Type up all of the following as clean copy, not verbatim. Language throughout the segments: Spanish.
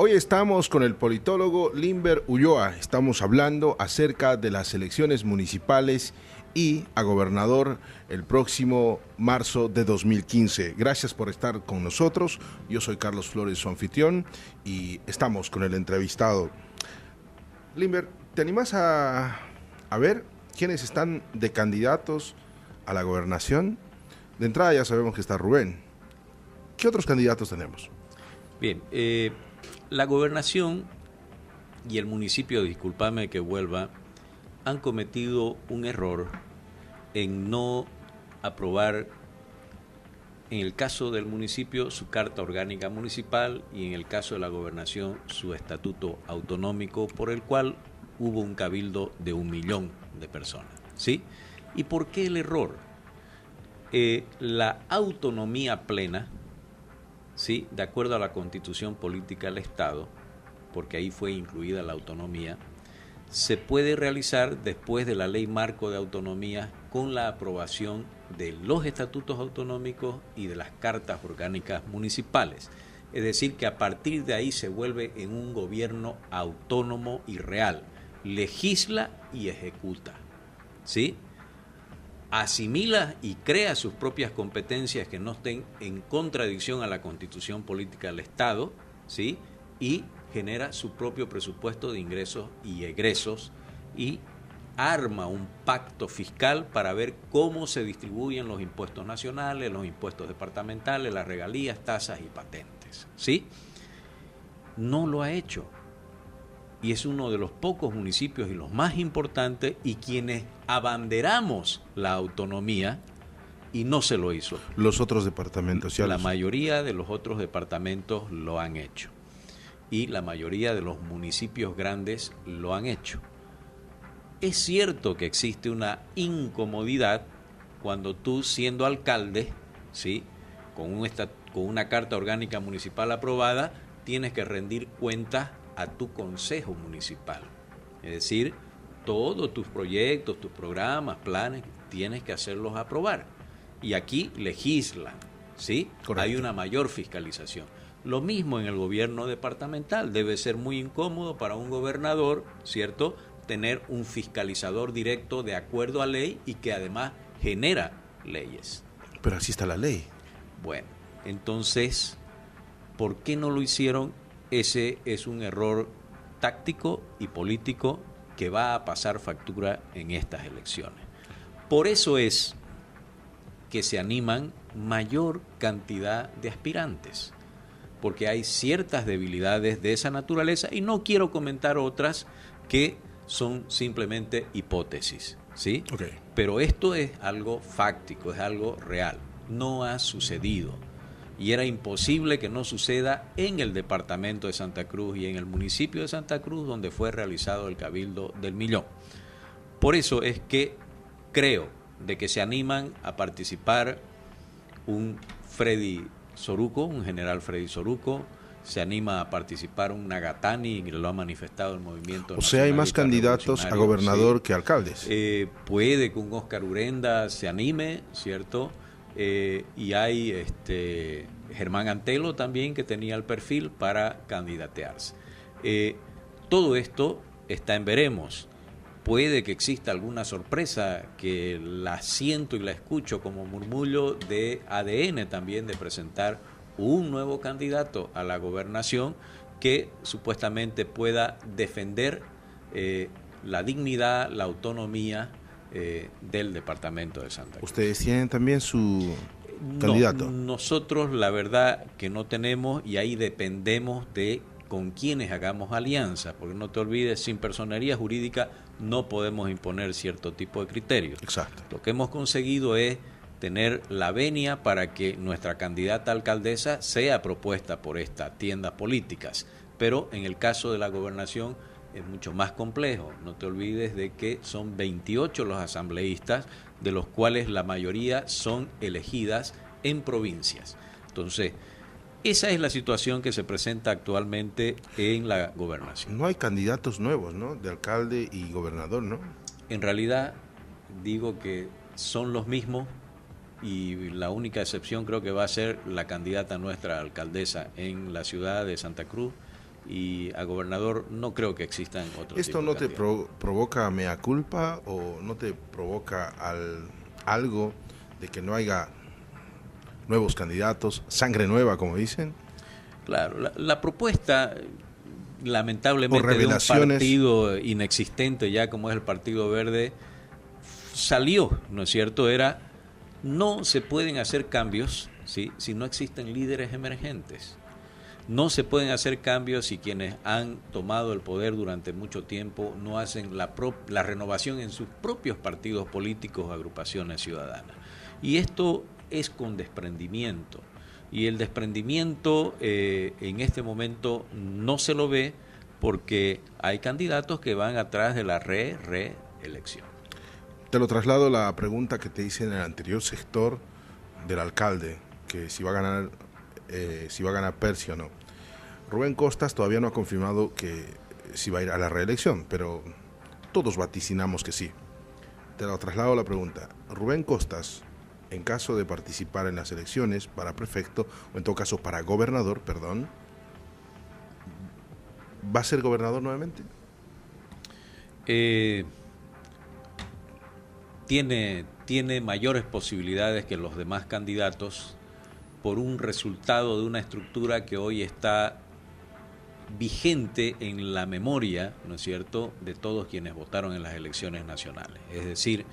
Hoy estamos con el politólogo Limber Ulloa. Estamos hablando acerca de las elecciones municipales y a gobernador el próximo marzo de 2015. Gracias por estar con nosotros. Yo soy Carlos Flores, su anfitrión, y estamos con el entrevistado. Limber, ¿te animas a ver quiénes están de candidatos a la gobernación? De entrada ya sabemos que está Rubén. ¿Qué otros candidatos tenemos? Bien, la gobernación y el municipio, discúlpame que vuelva, han cometido un error en no aprobar, en el caso del municipio, su carta orgánica municipal y en el caso de la gobernación, su estatuto autonómico, por el cual hubo un cabildo de 1 millón de personas, ¿sí? ¿Y por qué el error? La autonomía plena, ¿sí?, de acuerdo a la Constitución Política del Estado, porque ahí fue incluida la autonomía, se puede realizar después de la Ley Marco de Autonomía con la aprobación de los estatutos autonómicos y de las cartas orgánicas municipales. Es decir, que a partir de ahí se vuelve en un gobierno autónomo y real, legisla y ejecuta, ¿sí? Asimila y crea sus propias competencias que no estén en contradicción a la Constitución Política del Estado, ¿sí? Y genera su propio presupuesto de ingresos y egresos y arma un pacto fiscal para ver cómo se distribuyen los impuestos nacionales, los impuestos departamentales, las regalías, tasas y patentes, ¿sí? No lo ha hecho. Y es uno de los pocos municipios y los más importantes y quienes abanderamos la autonomía y no se lo hizo. Los otros departamentos ya La mayoría de los otros departamentos lo han hecho y la mayoría de los municipios grandes lo han hecho. Es cierto que existe una incomodidad cuando tú, siendo alcalde, ¿sí?, con una carta orgánica municipal aprobada, tienes que rendir cuentas a tu consejo municipal. Es decir, todos tus proyectos, tus programas, planes, tienes que hacerlos aprobar. Y aquí legislan, ¿sí? Correcto. Hay una mayor fiscalización. Lo mismo en el gobierno departamental. Debe ser muy incómodo para un gobernador, ¿cierto?, tener un fiscalizador directo de acuerdo a ley y que además genera leyes. Pero así está la ley. Bueno, entonces, ¿por qué no lo hicieron? Ese es un error táctico y político que va a pasar factura en estas elecciones. Por eso es que se animan mayor cantidad de aspirantes, porque hay ciertas debilidades de esa naturaleza y no quiero comentar otras que son simplemente hipótesis, ¿sí? Okay. Pero esto es algo fáctico, es algo real, no ha sucedido. Y era imposible que no suceda en el departamento de Santa Cruz y en el municipio de Santa Cruz, donde fue realizado el cabildo del millón. Por eso es que creo de que se animan a participar un Freddy Soruco, un general Freddy Soruco, se anima a participar un Nagatani, que lo ha manifestado el movimiento. O sea, hay más candidatos a gobernador, sí, que alcaldes. Puede que un Óscar Urenda se anime, ¿cierto? Y hay Germán Antelo también, que tenía el perfil para candidatearse. Todo esto está en veremos. Puede que exista alguna sorpresa, que la siento y la escucho como murmullo de ADN también, de presentar un nuevo candidato a la gobernación que supuestamente pueda defender la dignidad, la autonomía del departamento de Santa Cruz. ¿Ustedes tienen también su candidato? Nosotros la verdad que no tenemos, y ahí dependemos de con quienes hagamos alianza, porque no te olvides, sin personería jurídica no podemos imponer cierto tipo de criterios. Exacto. Lo que hemos conseguido es tener la venia para que nuestra candidata alcaldesa sea propuesta por estas tiendas políticas, pero en el caso de la gobernación es mucho más complejo. No te olvides de que son 28 los asambleístas, de los cuales la mayoría son elegidas en provincias. Entonces, esa es la situación que se presenta actualmente en la gobernación. No hay candidatos nuevos, ¿no?, de alcalde y gobernador, ¿no? En realidad, digo que son los mismos, y la única excepción creo que va a ser la candidata nuestra alcaldesa en la ciudad de Santa Cruz, y a gobernador no creo que existan otros. ¿Esto no te provoca mea culpa o no te provoca algo de que no haya nuevos candidatos, sangre nueva, como dicen? Claro, la propuesta, lamentablemente, de un partido inexistente ya como es el Partido Verde, salió, ¿no es cierto? No se pueden hacer cambios, ¿sí?, si no existen líderes emergentes. No se pueden hacer cambios si quienes han tomado el poder durante mucho tiempo no hacen la renovación en sus propios partidos políticos o agrupaciones ciudadanas. Y esto es con desprendimiento. Y el desprendimiento en este momento no se lo ve porque hay candidatos que van atrás de la reelección. Te lo traslado la pregunta que te hice en el anterior sector del alcalde, que si va a ganar Percy o no. Rubén Costas todavía no ha confirmado que si va a ir a la reelección, pero todos vaticinamos que sí. Te lo traslado la pregunta. Rubén Costas, en caso de participar en las elecciones para prefecto, o en todo caso para gobernador, perdón, ¿va a ser gobernador nuevamente? Tiene mayores posibilidades que los demás candidatos por un resultado de una estructura que hoy está vigente en la memoria, ¿no es cierto?, de todos quienes votaron en las elecciones nacionales. Es decir,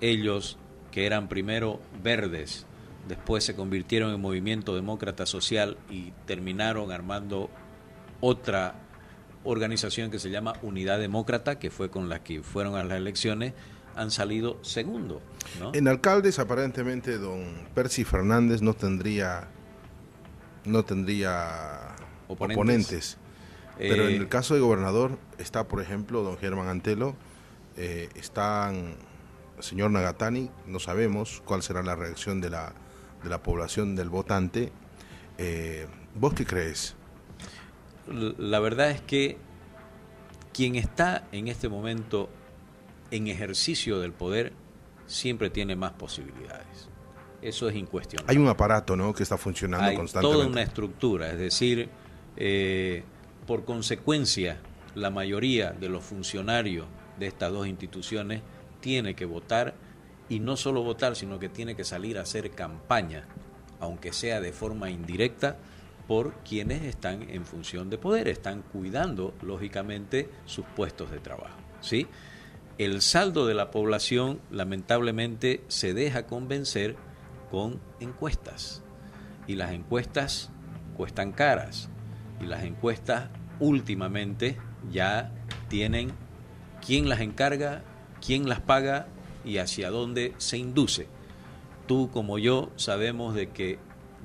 ellos que eran primero verdes, después se convirtieron en Movimiento Demócrata Social y terminaron armando otra organización que se llama Unidad Demócrata, que fue con la que fueron a las elecciones, han salido segundo, ¿no? En alcaldes, aparentemente, don Percy Fernández no tendría oponentes. Pero en el caso de gobernador está, por ejemplo, don Germán Antelo, están el señor Nagatani, no sabemos cuál será la reacción de la población del votante. ¿Vos qué crees? La verdad es que quien está en este momento en ejercicio del poder siempre tiene más posibilidades. Eso es incuestionable. Hay un aparato, ¿no?, que está funcionando constantemente. Toda una estructura, es decir, por consecuencia, la mayoría de los funcionarios de estas dos instituciones tiene que votar, y no solo votar, sino que tiene que salir a hacer campaña, aunque sea de forma indirecta, por quienes están en función de poder, están cuidando, lógicamente, sus puestos de trabajo, ¿sí? El saldo de la población, lamentablemente, se deja convencer con encuestas, y las encuestas cuestan caras, y las encuestas últimamente ya tienen quién las encarga, quién las paga y hacia dónde se induce. Tú como yo sabemos de que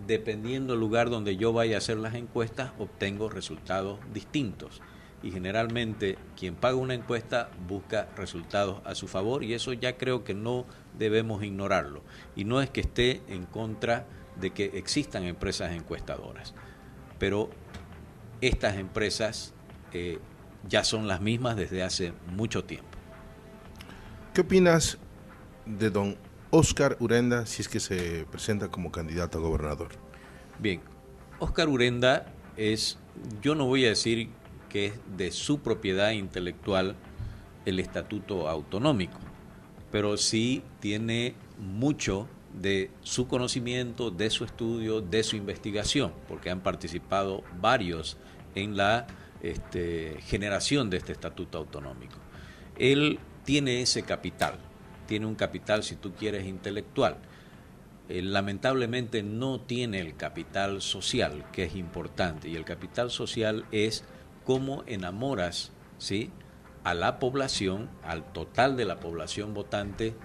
dependiendo del lugar donde yo vaya a hacer las encuestas, obtengo resultados distintos. Y generalmente quien paga una encuesta busca resultados a su favor, y eso ya creo que no debemos ignorarlo. Y no es que esté en contra de que existan empresas encuestadoras, pero estas empresas ya son las mismas desde hace mucho tiempo. ¿Qué opinas de don Óscar Urenda si es que se presenta como candidato a gobernador? Bien, Óscar Urenda yo no voy a decir que es de su propiedad intelectual el estatuto autonómico, pero sí tiene mucho de su conocimiento, de su estudio, de su investigación, porque han participado varios en la generación de este estatuto autonómico. Él tiene ese capital, tiene un capital, si tú quieres, intelectual. Lamentablemente no tiene el capital social, que es importante, y el capital social es cómo enamoras, ¿sí?, a la población, al total de la población votante,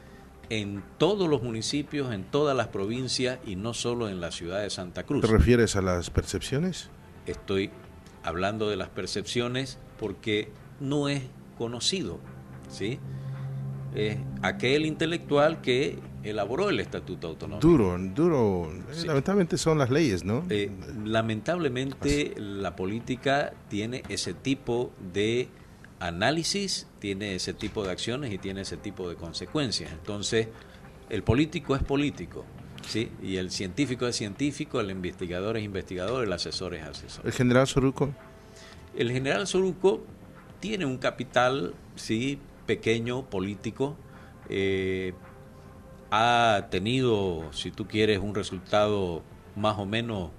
en todos los municipios, en todas las provincias y no solo en la ciudad de Santa Cruz. ¿Te refieres a las percepciones? Estoy hablando de las percepciones porque no es conocido, ¿sí? Aquel intelectual que elaboró el Estatuto Autonómico. Duro. Sí. Lamentablemente son las leyes, ¿no? Lamentablemente la política tiene ese tipo de análisis, tiene ese tipo de acciones y tiene ese tipo de consecuencias. Entonces, el político es político, ¿sí? Y el científico es científico, el investigador es investigador, el asesor es asesor. ¿El general Soruco? El general Soruco tiene un capital, sí, pequeño, político. Ha tenido, si tú quieres, un resultado más o menos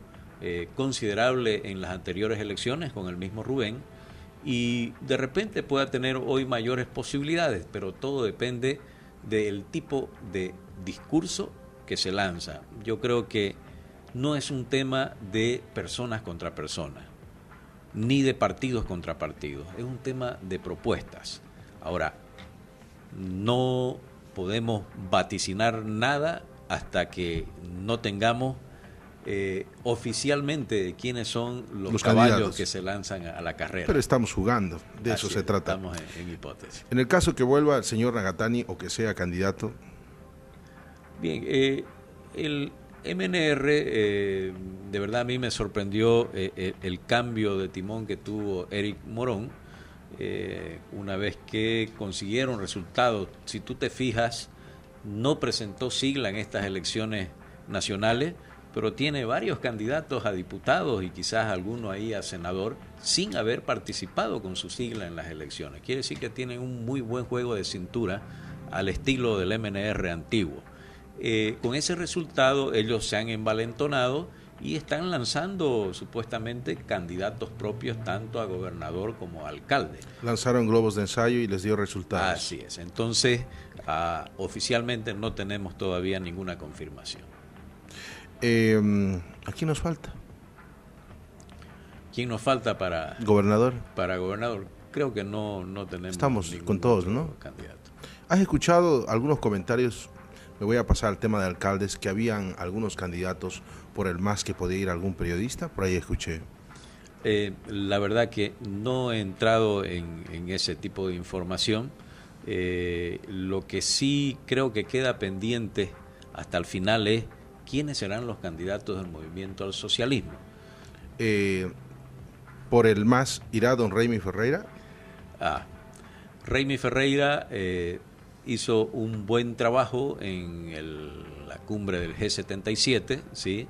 considerable en las anteriores elecciones con el mismo Rubén, y de repente pueda tener hoy mayores posibilidades, pero todo depende del tipo de discurso que se lanza. Yo creo que no es un tema de personas contra personas, ni de partidos contra partidos, es un tema de propuestas. Ahora, no podemos vaticinar nada hasta que no tengamos oficialmente quiénes son los caballos candidatos que se lanzan a la carrera. Pero estamos jugando, de eso se trata. Estamos en hipótesis. En el caso que vuelva el señor Nagatani o que sea candidato. Bien, el MNR, de verdad a mí me sorprendió el cambio de timón que tuvo Eric Morón, una vez que consiguieron resultados. Si tú te fijas, no presentó sigla en estas elecciones nacionales, pero tiene varios candidatos a diputados y quizás alguno ahí a senador sin haber participado con su sigla en las elecciones. Quiere decir que tienen un muy buen juego de cintura al estilo del MNR antiguo. Con ese resultado ellos se han envalentonado y están lanzando supuestamente candidatos propios tanto a gobernador como a alcalde. Lanzaron globos de ensayo y les dio resultados. Así es. Entonces, oficialmente no tenemos todavía ninguna confirmación. ¿A quién nos falta? ¿Quién nos falta para gobernador? Para gobernador, creo que no tenemos. Estamos con todos, ¿no? Candidato. ¿Has escuchado algunos comentarios? Me voy a pasar al tema de alcaldes, que habían algunos candidatos por el MAS que podía ir algún periodista, por ahí escuché. La verdad que no he entrado en ese tipo de información. Lo que sí creo que queda pendiente hasta el final es quiénes serán los candidatos del movimiento al socialismo. ¿Por el MAS irá don Raimi Ferreira? Raimi Ferreira hizo un buen trabajo en la cumbre del G77, ¿sí?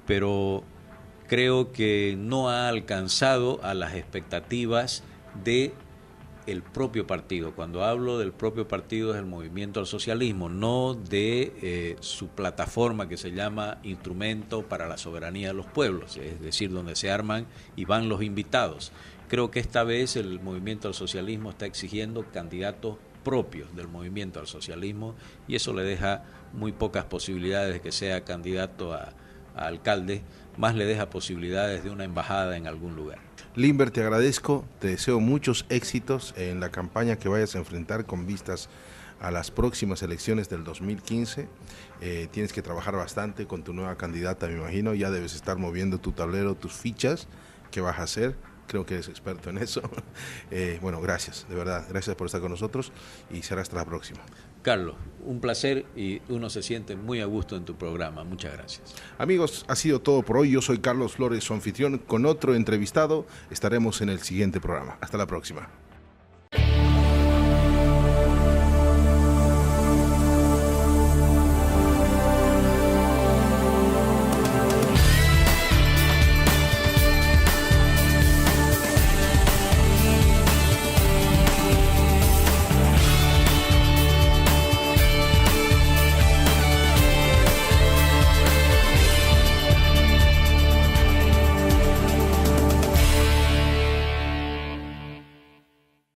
Pero creo que no ha alcanzado a las expectativas de el propio partido. Cuando hablo del propio partido es el movimiento al socialismo, no de su plataforma que se llama Instrumento para la Soberanía de los Pueblos, es decir, donde se arman y van los invitados. Creo que esta vez el movimiento al socialismo está exigiendo candidatos propios del movimiento al socialismo y eso le deja muy pocas posibilidades de que sea candidato a alcalde, más le deja posibilidades de una embajada en algún lugar. Limber, te agradezco, te deseo muchos éxitos en la campaña que vayas a enfrentar con vistas a las próximas elecciones del 2015. Tienes que trabajar bastante con tu nueva candidata, me imagino, ya debes estar moviendo tu tablero, tus fichas, ¿qué vas a hacer? Creo que eres experto en eso. Bueno, gracias, de verdad, gracias por estar con nosotros y será hasta la próxima. Carlos, un placer y uno se siente muy a gusto en tu programa. Muchas gracias. Amigos, ha sido todo por hoy. Yo soy Carlos Flores, su anfitrión. Con otro entrevistado estaremos en el siguiente programa. Hasta la próxima.